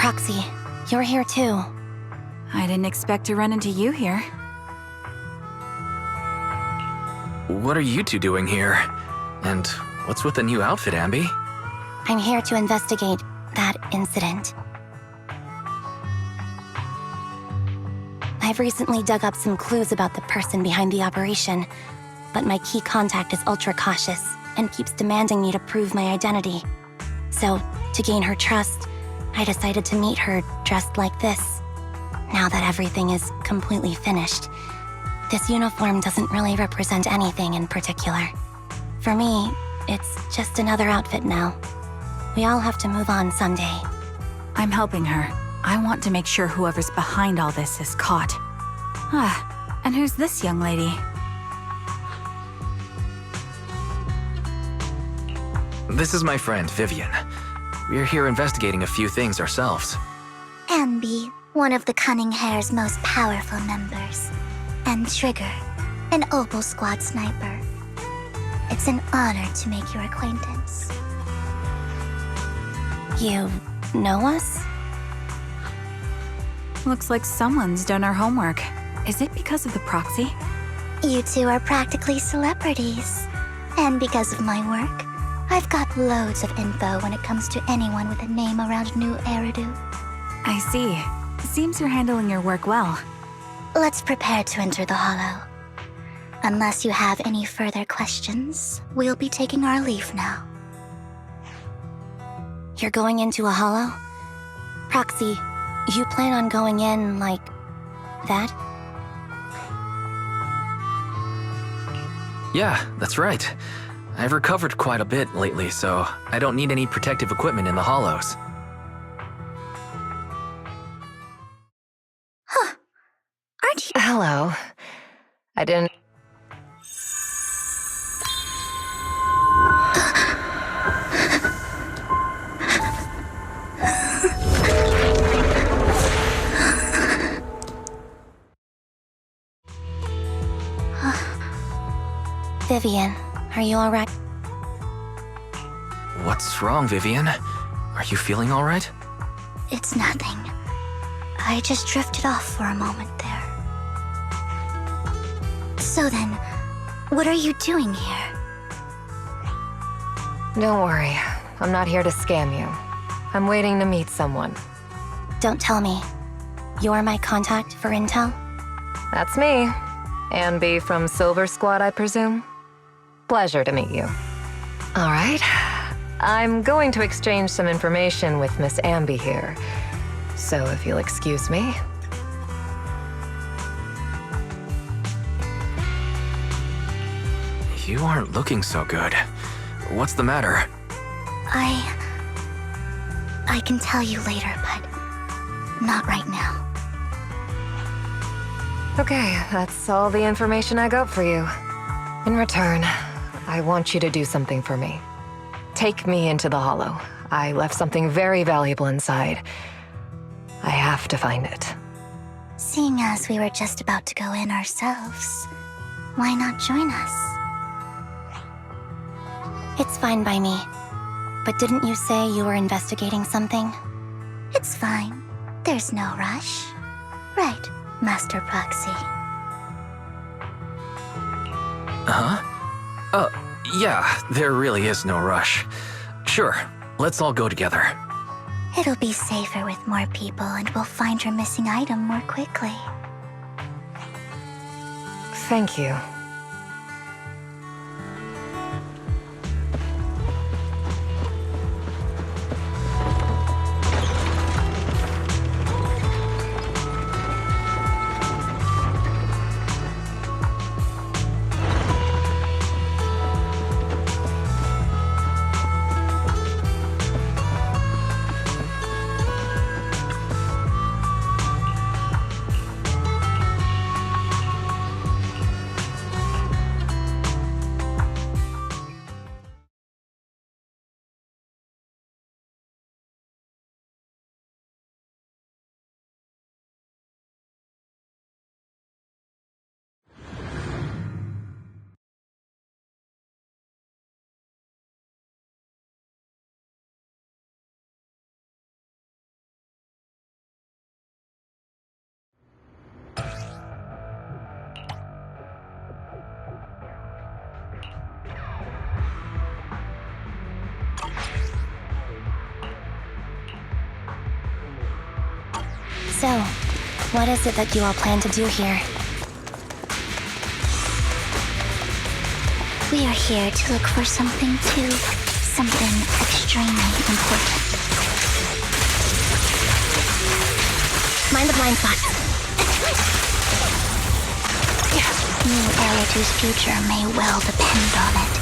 Proxy, you're here too. I didn't expect to run into you here. What are you two doing here? And what's with the new outfit, Ambi? I'm here to investigate that incident. I've recently dug up some clues about the person behind the operation, but my key contact is ultra cautious and keeps demanding me to prove my identity. So, to gain her trust, I decided to meet her dressed like this. Now that everything is completely finished, this uniform doesn't really represent anything in particular. For me, it's just another outfit now. We all have to move on someday. I'm helping her. I want to make sure whoever's behind all this is caught. And who's this young lady? This is my friend, Vivian. We're here investigating a few things ourselves. Ambi, one of the Cunning Hare's most powerful members. And Trigger, an Opal Squad sniper. It's an honor to make your acquaintance. You know us? Looks like someone's done our homework. Is it because of the proxy? You two are practically celebrities. And because of my work, I've got loads of info when it comes to anyone with a name around New Eridu. I see. Seems you're handling your work well. Let's prepare to enter the Hollow. Unless you have any further questions, we'll be taking our leave now. You're going into a hollow? Proxy, you plan on going in like that? Yeah, that's right. I've recovered quite a bit lately, so I don't need any protective equipment in the hollows. Aren't you? Hello. I didn't... Vivian, are you alright? What's wrong, Vivian? Are you feeling all right? It's nothing. I just drifted off for a moment there. So then, what are you doing here? Don't worry. I'm not here to scam you. I'm waiting to meet someone. Don't tell me. You're my contact for intel? That's me. Ambi from Silver Squad, I presume? Pleasure to meet you. All right. I'm going to exchange some information with Miss Ambi here. So if you'll excuse me. You aren't looking so good. What's the matter? I can tell you later, but not right now. Okay, that's all the information I got for you. In return, I want you to do something for me. Take me into the Hollow. I left something very valuable inside. I have to find it. Seeing as we were just about to go in ourselves, why not join us? It's fine by me. But didn't you say you were investigating something? It's fine. There's no rush. Right, Master Proxy. Huh? Yeah, there really is no rush. Sure, let's all go together. It'll be safer with more people and we'll find your missing item more quickly. Thank you. So, what is it that you all plan to do here? We are here to look for something too. Something extremely important. Mind the blind spot. New Eridu's future may well depend on it.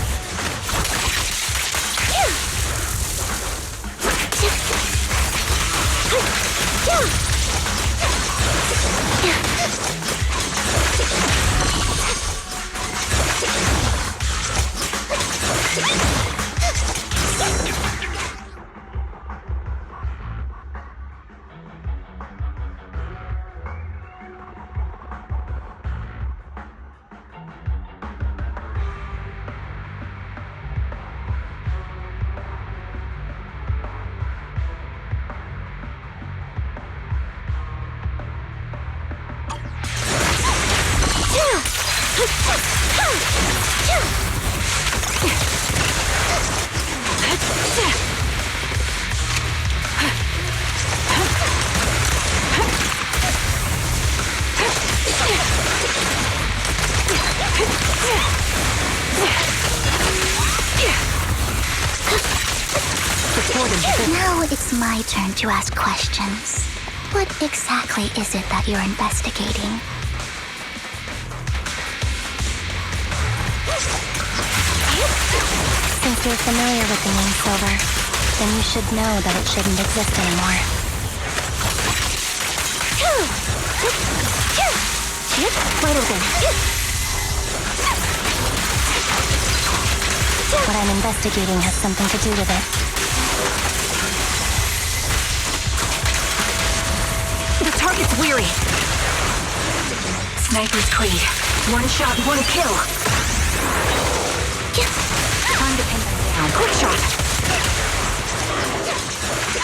Now it's my turn to ask questions. What exactly is it that you're investigating? Since you're familiar with the name Silver, then you should know that it shouldn't exist anymore. Wide open. What I'm investigating has something to do with it. The target's weary. Sniper's Creed. One shot, one kill. Time to pin them down. Quick shot.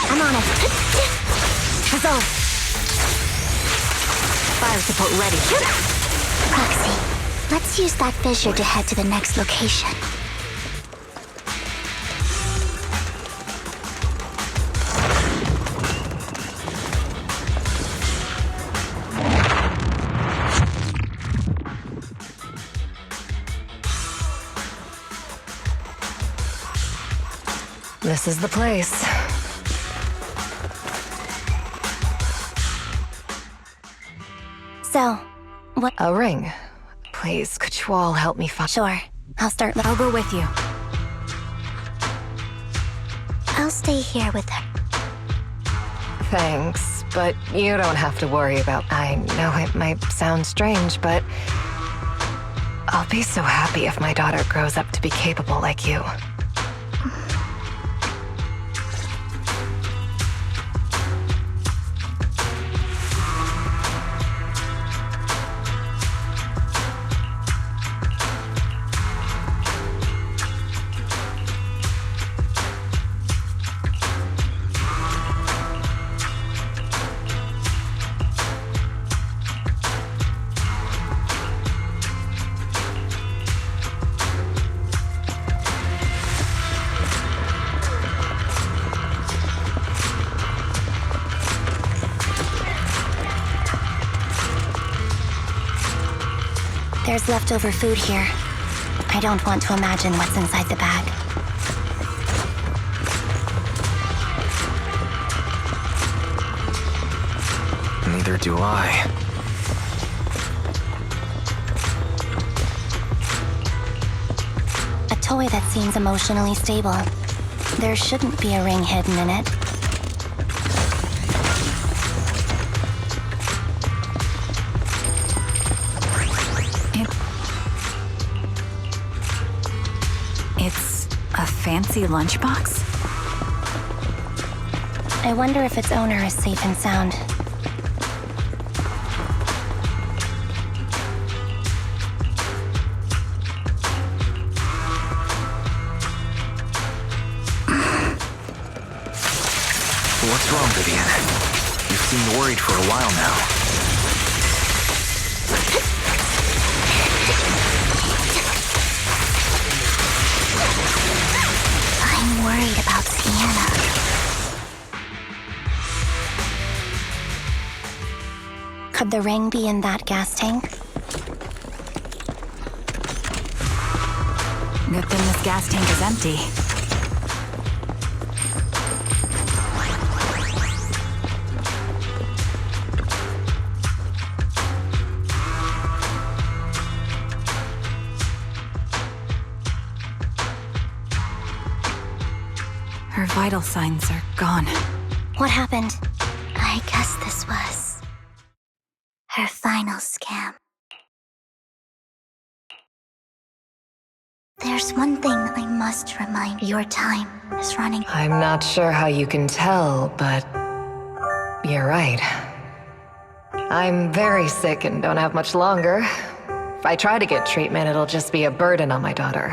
I'm on it. Resolve. Fire support ready. Proxy, let's use that fissure to head to the next location. This is the place. So, what? A ring. Please, could you all help me find... Sure. I'll start. I'll go with you. I'll stay here with her. Thanks, but you don't have to worry about... I know it might sound strange, but... I'll be so happy if my daughter grows up to be capable like you. There's leftover food here. I don't want to imagine what's inside the bag. Neither do I. A toy that seems emotionally stable. There shouldn't be a ring hidden in it. It's a fancy lunchbox? I wonder if its owner is safe and sound. What's wrong, Vivian? You seemed worried for a while now. I'm worried about Sienna. Could the ring be in that gas tank? Good thing this gas tank is empty. Her vital signs are gone. What happened? I guess this was her final scam. There's one thing I must remind you. Your time is running. I'm not sure how you can tell, but you're right. I'm very sick and don't have much longer. If I try to get treatment, it'll just be a burden on my daughter.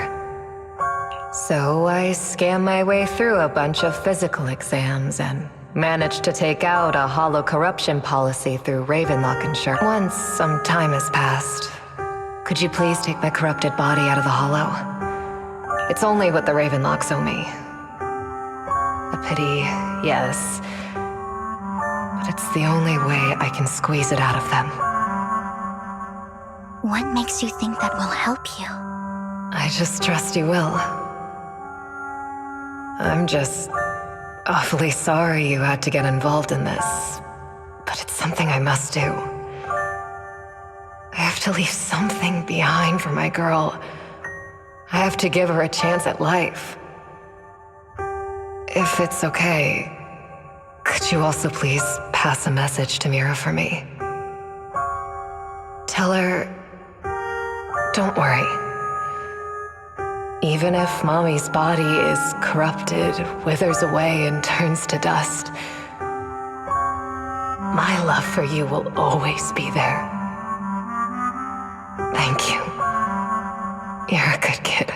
So I scam my way through a bunch of physical exams and managed to take out a hollow corruption policy through Ravenlock insurance. Once some time has passed, could you please take my corrupted body out of the hollow? It's only what the Ravenlocks owe me. A pity, yes. But it's the only way I can squeeze it out of them. What makes you think that will help you? I just trust you will. I'm just awfully sorry you had to get involved in this, but it's something I must do. I have to leave something behind for my girl. I have to give her a chance at life. If it's okay, could you also please pass a message to Mira for me? Tell her, don't worry. Even if Mommy's body is corrupted, withers away, and turns to dust, my love for you will always be there. Thank you. You're a good kid.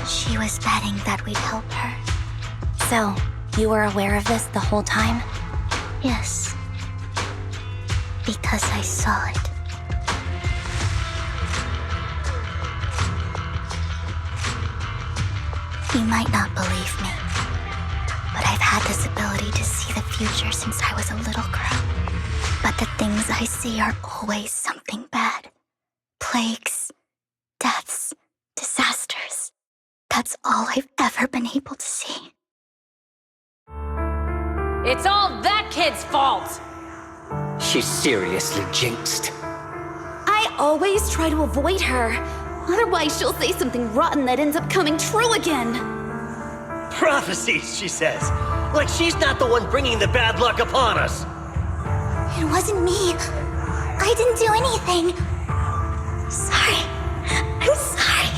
She was betting that we'd help her. So, you were aware of this the whole time? Yes. Because I saw it. You might not believe me, but I've had this ability to see the future since I was a little girl. But the things I see are always something bad. Plagues, deaths, disasters. That's all I've ever been able to see. It's all that kid's fault! She's seriously jinxed. I always try to avoid her. Otherwise, she'll say something rotten that ends up coming true again. Prophecies, she says. Like she's not the one bringing the bad luck upon us. It wasn't me. I didn't do anything. Sorry. I'm sorry.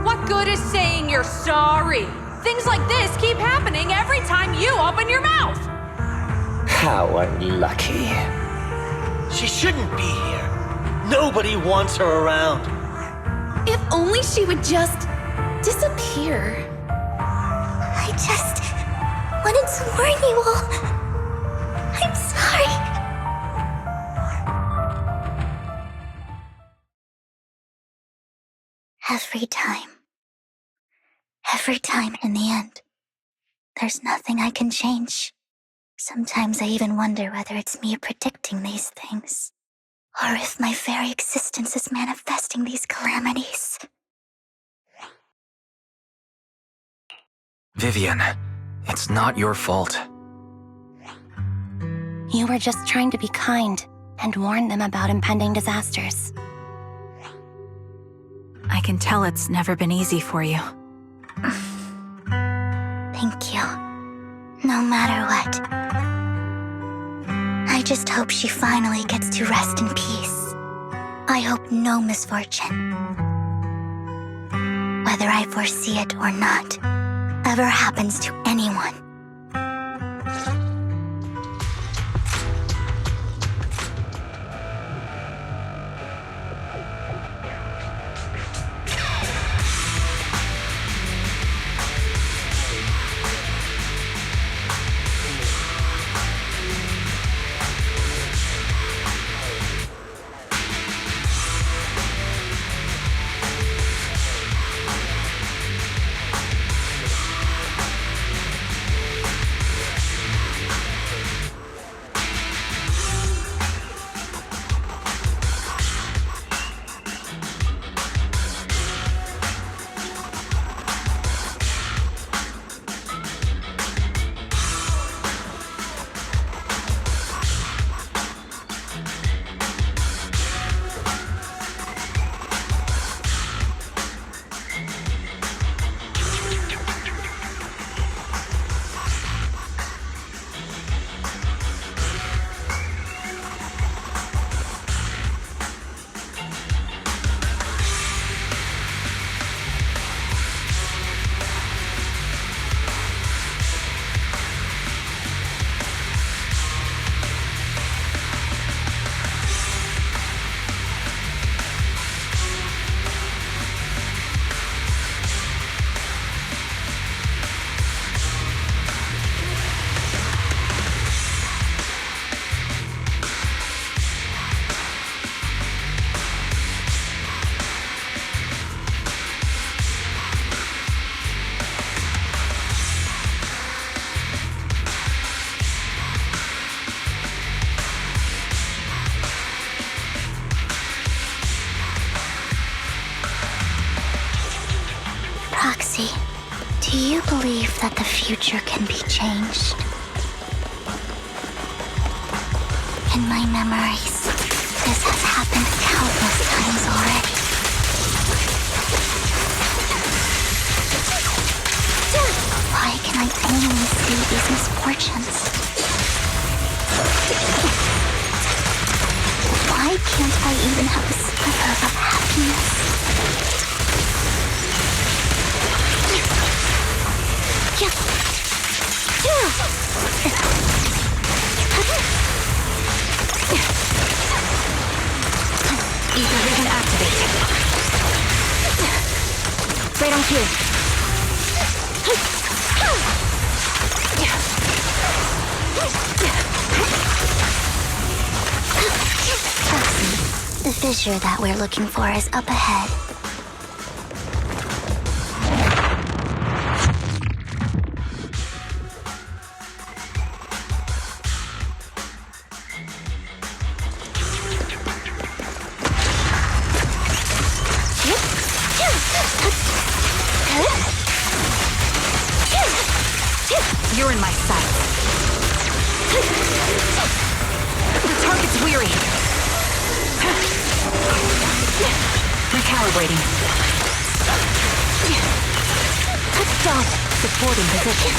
What good is saying you're sorry? Things like this keep happening every time you open your mouth. How unlucky. She shouldn't be here. Nobody wants her around. If only she would just disappear. I just wanted to warn you all. I'm sorry. Every time in the end, there's nothing I can change. Sometimes I even wonder whether it's me predicting these things, or if my very existence is manifesting these calamities. Vivian, it's not your fault. You were just trying to be kind and warn them about impending disasters. I can tell it's never been easy for you. Thank you. No matter what. I just hope she finally gets to rest in peace. I hope no misfortune, whether I foresee it or not, ever happens to anyone. Proxy, do you believe that the future can be changed? In my memories, this has happened countless times already. Why can I only see these misfortunes? Why can't I even have a sliver of happiness? Ether vision activated. Right on cue. The fissure that we're looking for is up ahead. You're in my sight. The target's weary. Recalibrating. Touchdown. Supporting position.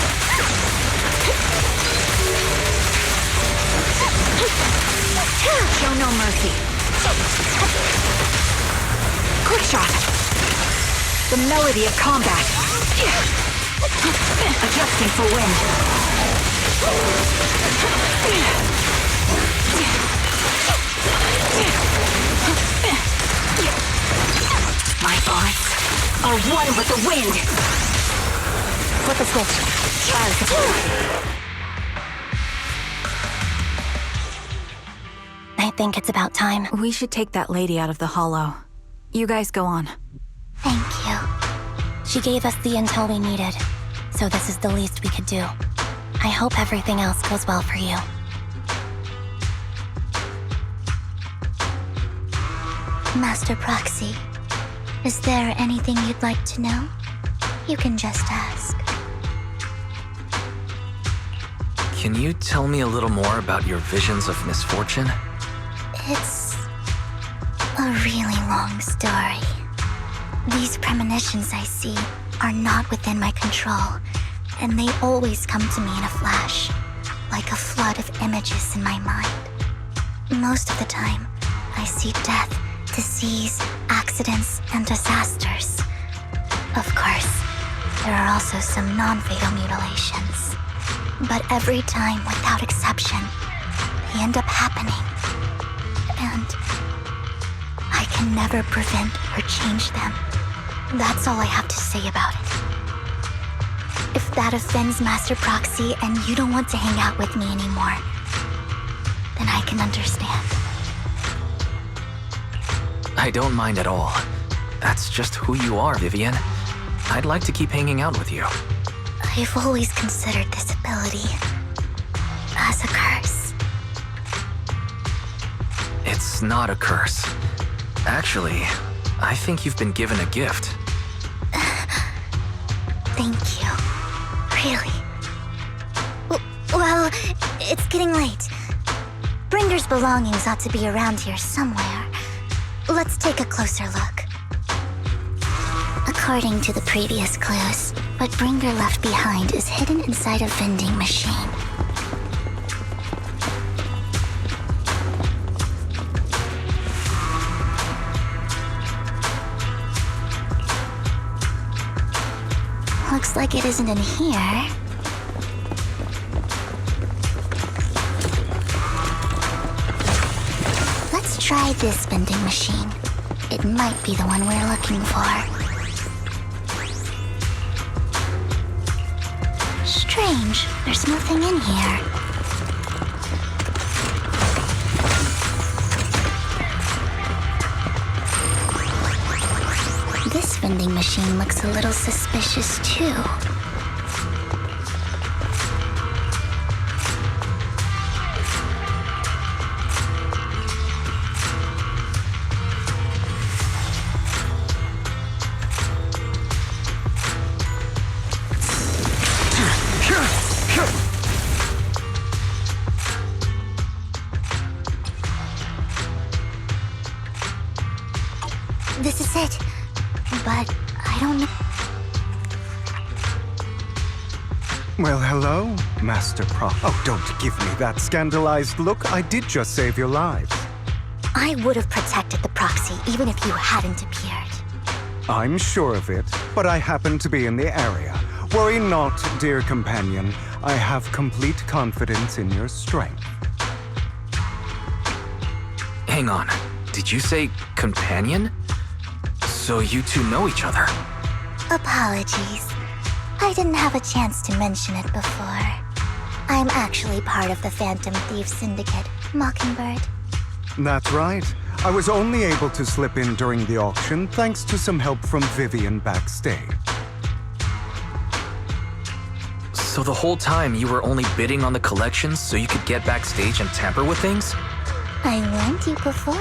Show no mercy. Quick shot. The melody of combat. Adjusting for wind. My bullets are one with the wind. Flip the switch. Fire support. I think it's about time. We should take that lady out of the hollow. You guys go on. Thank you. She gave us the intel we needed, so this is the least we could do. I hope everything else goes well for you. Master Proxy, is there anything you'd like to know? You can just ask. Can you tell me a little more about your visions of misfortune? It's a really long story. These premonitions I see are not within my control, and they always come to me in a flash, like a flood of images in my mind. Most of the time, I see death, disease, accidents, and disasters. Of course, there are also some non-fatal mutilations. But every time, without exception, they end up happening. And I can never prevent or change them. That's all I have to say about it. If that offends Master Proxy and you don't want to hang out with me anymore, then I can understand. I don't mind at all. That's just who you are, Vivian. I'd like to keep hanging out with you. I've always considered this ability as a curse. It's not a curse. Actually, I think you've been given a gift. Thank you. Really. Well, it's getting late. Bringer's belongings ought to be around here somewhere. Let's take a closer look. According to the previous clues, what Bringer left behind is hidden inside a vending machine. Looks like it isn't in here. Let's try this vending machine. It might be the one we're looking for. Strange, there's nothing in here. This vending machine looks a little suspicious too. don't know. Well, hello, Master Prof. Oh, don't give me that scandalized look. I did just save your lives. I would have protected the proxy even if you hadn't appeared. I'm sure of it, but I happen to be in the area. Worry not, dear companion. I have complete confidence in your strength. Hang on. Did you say companion? So you two know each other? Apologies. I didn't have a chance to mention it before. I'm actually part of the Phantom Thief Syndicate, Mockingbird. That's right. I was only able to slip in during the auction thanks to some help from Vivian backstage. So the whole time you were only bidding on the collections so you could get backstage and tamper with things? I warned you before.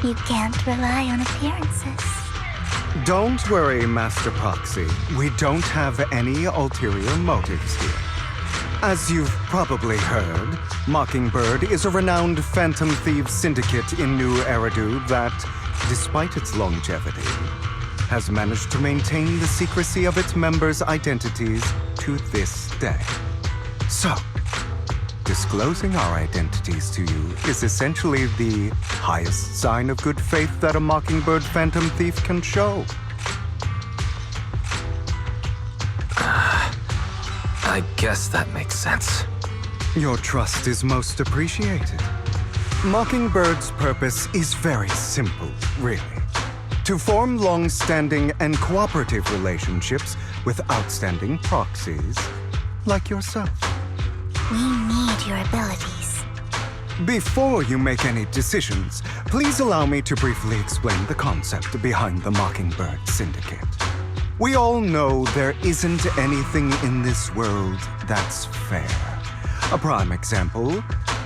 You can't rely on appearances. Don't worry, Master Proxy. We don't have any ulterior motives here. As you've probably heard, Mockingbird is a renowned Phantom Thieves syndicate in New Eridu that, despite its longevity, has managed to maintain the secrecy of its members' identities to this day. So, disclosing our identities to you is essentially the highest sign of good faith that a Mockingbird Phantom Thief can show. I guess that makes sense. Your trust is most appreciated. Mockingbird's purpose is very simple, really. To form long-standing and cooperative relationships with outstanding proxies like yourself. We need your abilities. Before you make any decisions, please allow me to briefly explain the concept behind the Mockingbird Syndicate. We all know there isn't anything in this world that's fair. A prime example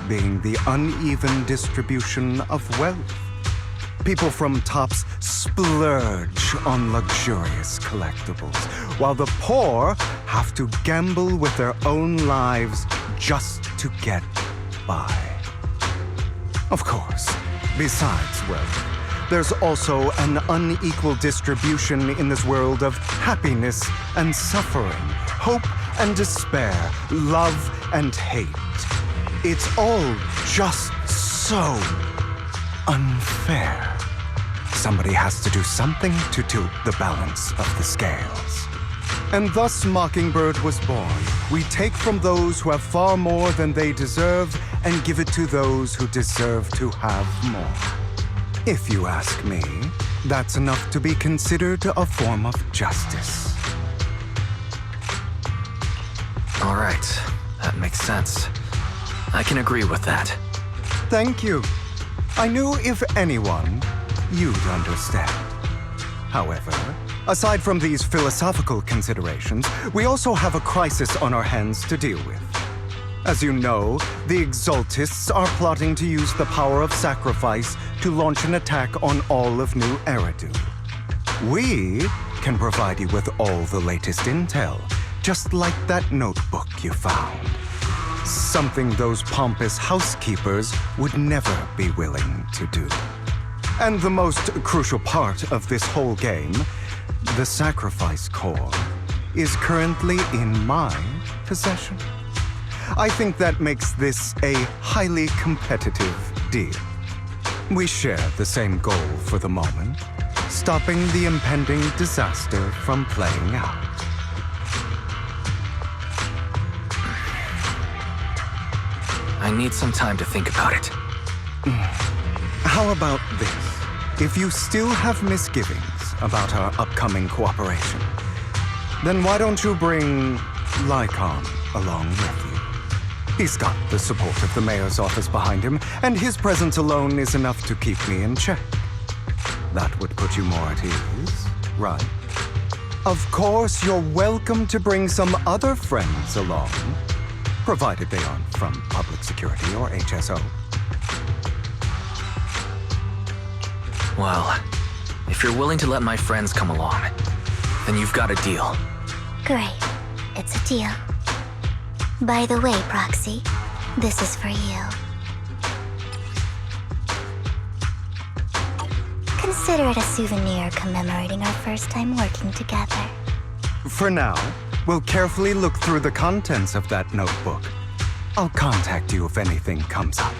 being the uneven distribution of wealth. People from tops splurge on luxurious collectibles, while the poor have to gamble with their own lives just to get by. Of course, besides wealth, there's also an unequal distribution in this world of happiness and suffering, hope and despair, love and hate. It's all just so unfair. Somebody has to do something to tilt the balance of the scales. And thus Mockingbird was born. We take from those who have far more than they deserve and give it to those who deserve to have more. If you ask me, that's enough to be considered a form of justice. All right, that makes sense. I can agree with that. Thank you. I knew if anyone, you'd understand. However, aside from these philosophical considerations, we also have a crisis on our hands to deal with. As you know, the Exaltists are plotting to use the power of sacrifice to launch an attack on all of New Eridu. We can provide you with all the latest intel, just like that notebook you found. Something those pompous housekeepers would never be willing to do. And the most crucial part of this whole game, the sacrifice core, is currently in my possession. I think that makes this a highly competitive deal. We share the same goal for the moment, stopping the impending disaster from playing out. I need some time to think about it. How about this? If you still have misgivings about our upcoming cooperation, then why don't you bring Lycon along with you? He's got the support of the mayor's office behind him, and his presence alone is enough to keep me in check. That would put you more at ease, right? Of course, you're welcome to bring some other friends along, provided they aren't from public security or HSO. Well, if you're willing to let my friends come along, then you've got a deal. Great. It's a deal. By the way, Proxy, this is for you. Consider it a souvenir commemorating our first time working together. For now, we'll carefully look through the contents of that notebook. I'll contact you if anything comes up.